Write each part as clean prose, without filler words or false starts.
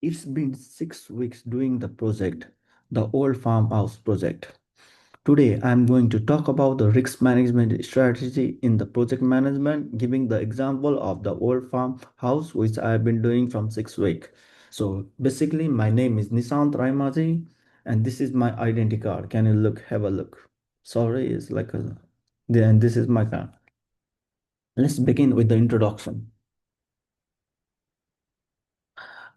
It's been 6 weeks doing the project, the old farmhouse project. Today, I'm going to talk about the risk management strategy in the project management, giving the example of the old farmhouse, which I've been doing from 6 weeks. So basically, my name is Nishant Raimaji, and this is my identity card. Can you look? Have a look. Sorry, it's like a. Then this is my card. Let's begin with the introduction.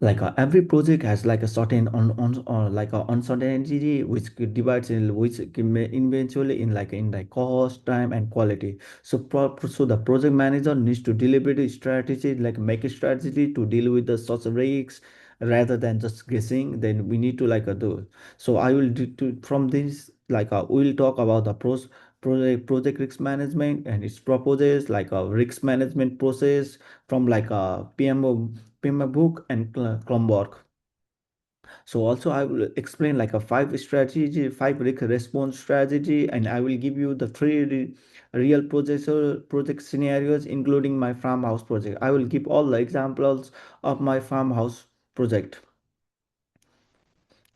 Every project has like a certain on or like a uncertainty which divides in which may eventually in like cost, time, and quality. So so the project manager needs to deliberate a strategy, like make a strategy to deal with the such risks rather than just guessing. Then we need to do. So I will do to from this we will talk about the project risk management and its purposes, like a risk management process from like a PMO book and Chromebook. So also I will explain like a five response strategy, and I will give you the real project scenarios, including my farmhouse project. I will give all the examples of my farmhouse project.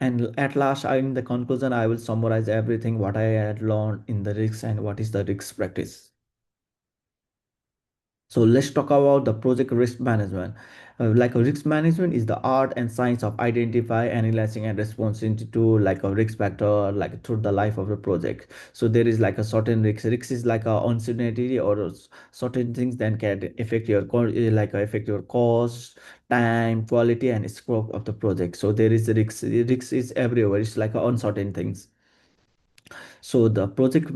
And at last, in the conclusion, I will summarize everything what I had learned in the risks and what is the risk practice. So let's talk about the project risk management. Like a risk management is the art and science of identify, analyzing, and responding to like a risk factor like through the life of the project. So there is like a certain risk. Risk is like a uncertainty or certain things that can affect your affect your cost, time, quality, and scope of the project. So there is risk. Risk is everywhere. It's like a uncertain things. So the project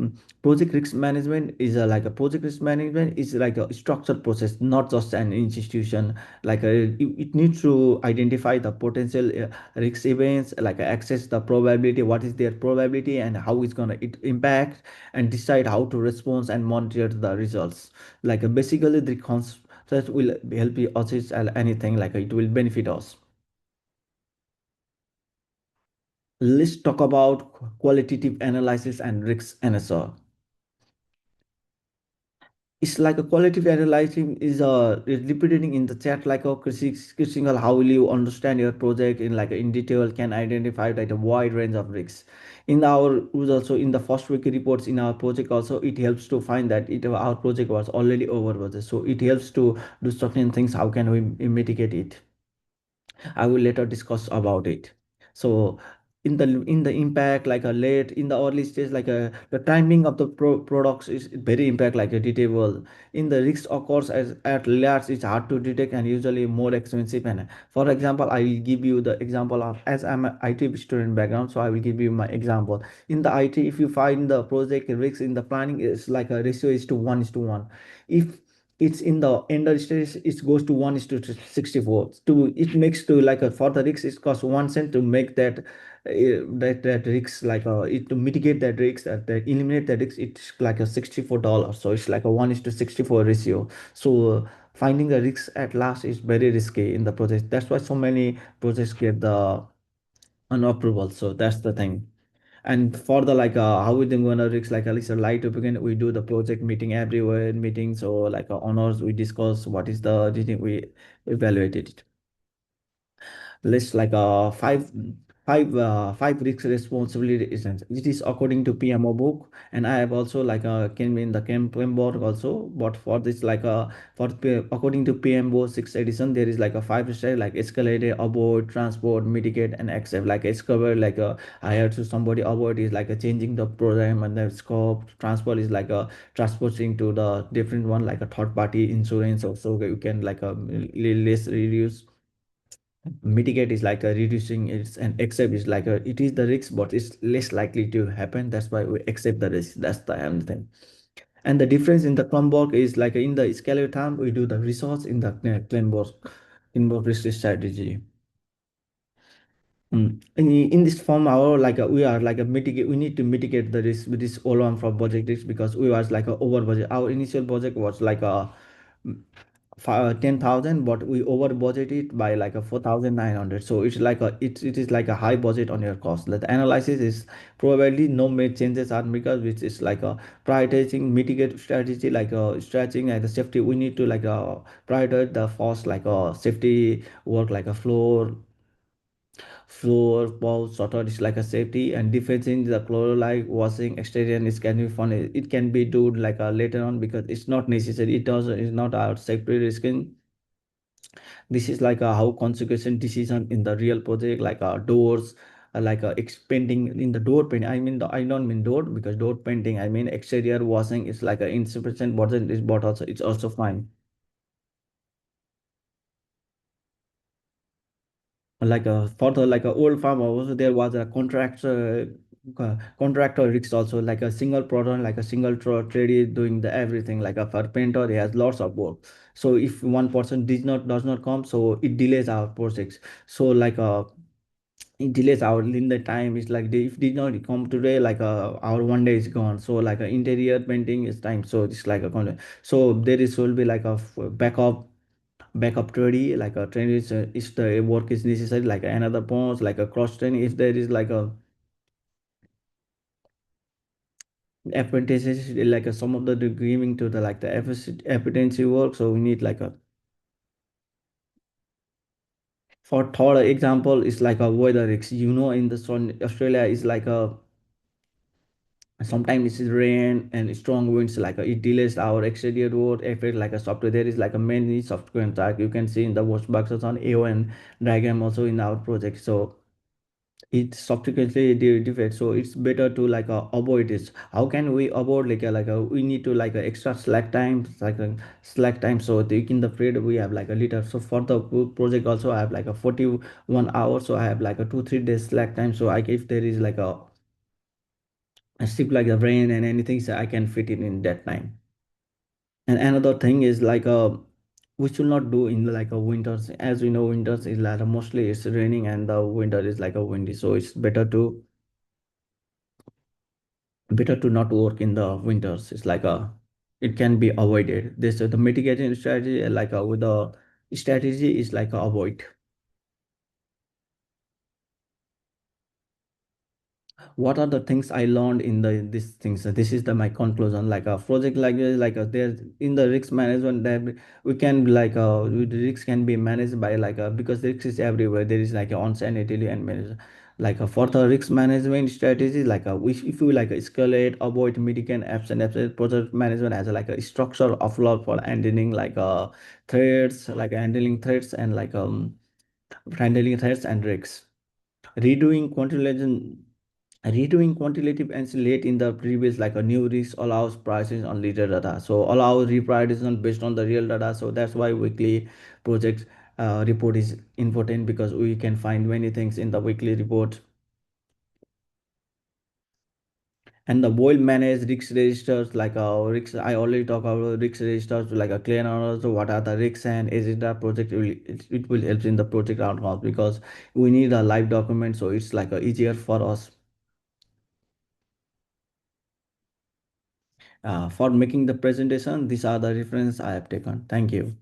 risk management is project risk management is like a structured process, not just an institution. It needs to identify the potential risk events, access the probability, what is their probability and how it's gonna it impact, and decide how to respond and monitor the results. Basically the concept will help you assess anything, it will benefit us. Let's talk about qualitative analysis and risk analysis. It's like a qualitative analyzing is repeating in the chat like a critical how will you understand your project in detail, can identify like a wide range of risks. In our also in the first week reports in our project also, it helps to find that our project was already over budget, so it helps to do certain things, how can we mitigate it. I will later discuss about it. So in the impact, like a late in the early stage, the timing of the products is very impact like a detailable. In the risk occurs as at large, it's hard to detect and usually more expensive. And for example, I will give you the example of, as I'm an IT student background, so I will give you my example. In the IT, if you find the project risk in the planning is like a ratio is to 1:1. If it's in the end stage, it goes to 1 is to 64 to it makes to like a for the risk it costs 1 cent to make that that risk it to mitigate that risk, that eliminate that risk, it's like a $64. So it's like a 1 is to 64 ratio. So finding the risks at last is very risky in the project. That's why so many projects get the unapproval. So that's the thing. And for the how we think gonna risk, like at least a light to begin, we do the project meeting everywhere meetings, or honors, we discuss what is the thing we evaluated it. List five risk responsibilities. It is according to PMO book, and I have also came in the campaign board also. But for this according to PMO 6 edition, there is like a five step, like escalate, avoid, transport, mitigate, and accept. Like it's covered I have to somebody avoid is like a changing the program and the scope. Transport is like a transporting to the different one, like a third party insurance also you can less reduce. Mitigate is like a reducing it, and accept is like a it is the risk but it's less likely to happen, that's why we accept the risk. That's the only thing. And the difference in the Cronenberg is like in the scalar term we do the resource, in the Cronenberg risk strategy. In this form, our we are like a mitigate. We need to mitigate the risk with this all on from budget risk, because we was like a over budget. Our initial budget was like a 10,000, but we over budget it by like a 4,900. So it's like it is like a high budget on your cost. The analysis is probably no made changes are because which is like a prioritizing mitigate strategy, like a stretching and the safety. We need to prioritize the first safety work, like a floor Floor, wall, shutter is like a safety and defacing the chloride washing exterior is can be fun. It can be do like later on because it's not necessary. It also is not our safety risking. This is like how consequence decision in the real project like doors like expanding in the door painting. I mean I don't mean door because door painting I mean exterior washing is like a insufficient bottle is but also it's also fine. Like for the like a old farmer also there was a contractor risks also like a single product like a single trade is doing the everything like a for painter he has lots of work. So if one person does not come so it delays our projects. So like it delays our in the time it's like if did not come today like our one day is gone. So like interior painting is time so it's like a so there is will be like a backup training like a train is if the work is necessary like another pause like a cross training if there is like a apprentices like some of the giving to the like the apprentice work so we need like a for third example is like a weather risk in the sun Australia is like a sometimes it's rain and strong winds like it delays our exterior road effect like a software there is like a many software track you can see in the watch boxes on AON diagram also in our project. So it subsequently defect so it's better to like avoid this. How can we avoid we need to like a extra slack time like a slack time so in the period we have like a liter so for the project also I have like a 41 hours so I have like a 2 3 days slack time so I if there is like a strip like the rain and anything so I can fit it in that time. And another thing is like we should not do in like a winters as we know winters is like mostly it's raining and the winter is like a windy so it's better to not work in the winters. It's like it can be avoided. This the mitigation strategy like with the strategy is like avoid. What are the things I learned in the these things. So this is the my conclusion like a project like this like there's in the risk management that we can like the risk can be managed by like because the risk is everywhere there is like a on-site Italy and manage like for the risk management strategy like which if you like escalate avoid mitigate absent project management as a, like a structure of law for handling like threats like handling threats and like handling threats and risks redoing quantitative and late in the previous like a new risk allows prices on leader data so allow reprioritization based on the real data so that's why weekly project report is important because we can find many things in the weekly report. And the boil manage risk registers like risk I already talk about risk registers like a clear knowledge of what are the risks and is it a project it will help in the project outcomes because we need a live document so it's like easier for us for making the presentation. These are the reference I have taken. Thank you.